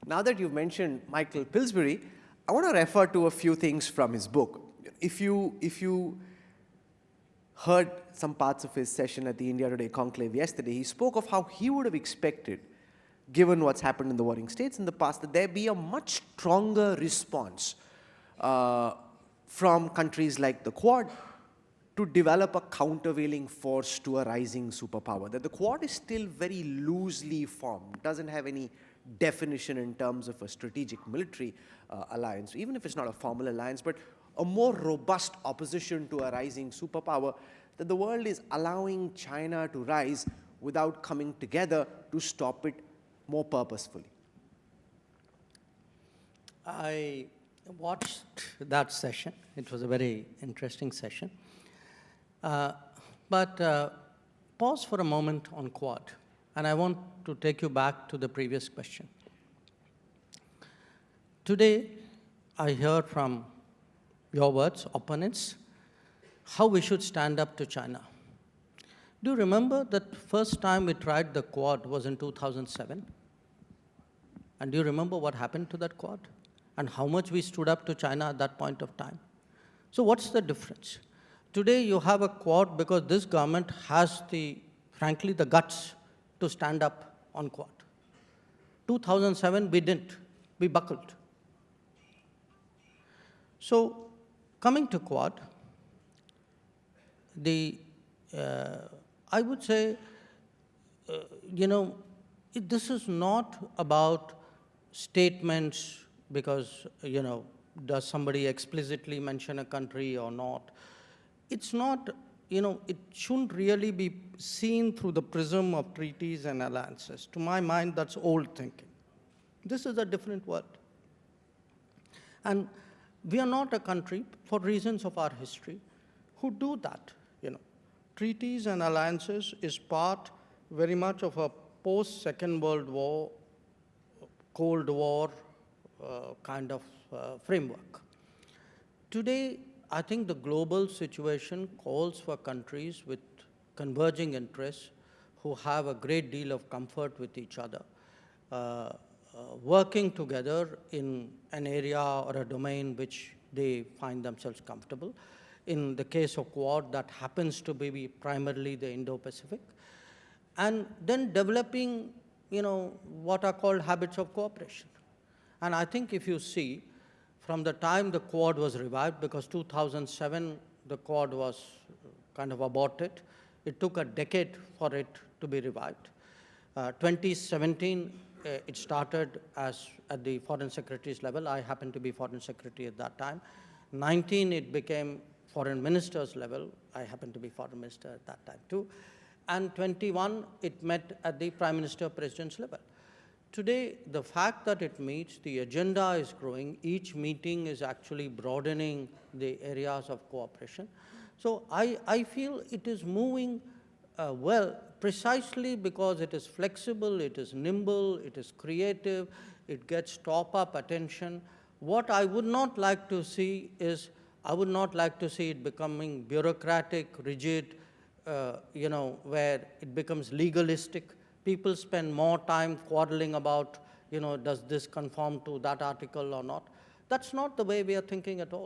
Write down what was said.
Now that you've mentioned Michael Pillsbury, I want to refer to a few things from his book. If you heard some parts of his session at the India Today Conclave yesterday, he spoke of how he would have expected, given what's happened in the warring states in the past, that there be a much stronger response from countries like the Quad to develop a countervailing force to a rising superpower. That the Quad is still very loosely formed, doesn't have any definition in terms of a strategic military alliance, even if it's not a formal alliance, but a more robust opposition to a rising superpower, that the world is allowing China to rise without coming together to stop it more purposefully. I watched that session. It was a very interesting session. But pause for a moment on Quad, and I want to take you back to the previous question. Today, I heard from your words, opponents, how we should stand up to China. Do you remember that first time we tried the Quad was in 2007? And do you remember what happened to that Quad? And how much we stood up to China at that point of time? So what's the difference? Today you have a Quad because this government has frankly, the guts to stand up on Quad. 2007, we didn't. We buckled. So coming to Quad, I would say, this is not about statements because, does somebody explicitly mention a country or not. It's not, it shouldn't really be seen through the prism of treaties and alliances. To my mind, that's old thinking. This is a different world. And we are not a country, for reasons of our history, who do that. Treaties and alliances is part very much of a post-Second World War, Cold War kind of framework. Today, I think the global situation calls for countries with converging interests who have a great deal of comfort with each other, working together in an area or a domain which they find themselves comfortable. In the case of Quad, that happens to be primarily the Indo-Pacific. And then developing, what are called habits of cooperation. And I think if you see, from the time the Quad was revived, because 2007, the Quad was kind of aborted, it took a decade for it to be revived. 2017, it started at the Foreign Secretary's level. I happened to be Foreign Secretary at that time. 19, it became Foreign Minister's level. I happened to be Foreign Minister at that time too. And 21, it met at the Prime Minister President's level. Today, the fact that it meets, the agenda is growing. Each meeting is actually broadening the areas of cooperation. So I feel it is moving well, precisely because it is flexible, it is nimble, it is creative, it gets top-up attention. What I would not like to see is, I would not like to see it becoming bureaucratic, rigid, where it becomes legalistic. People spend more time quarreling about, does this conform to that article or not? That's not the way we are thinking at all.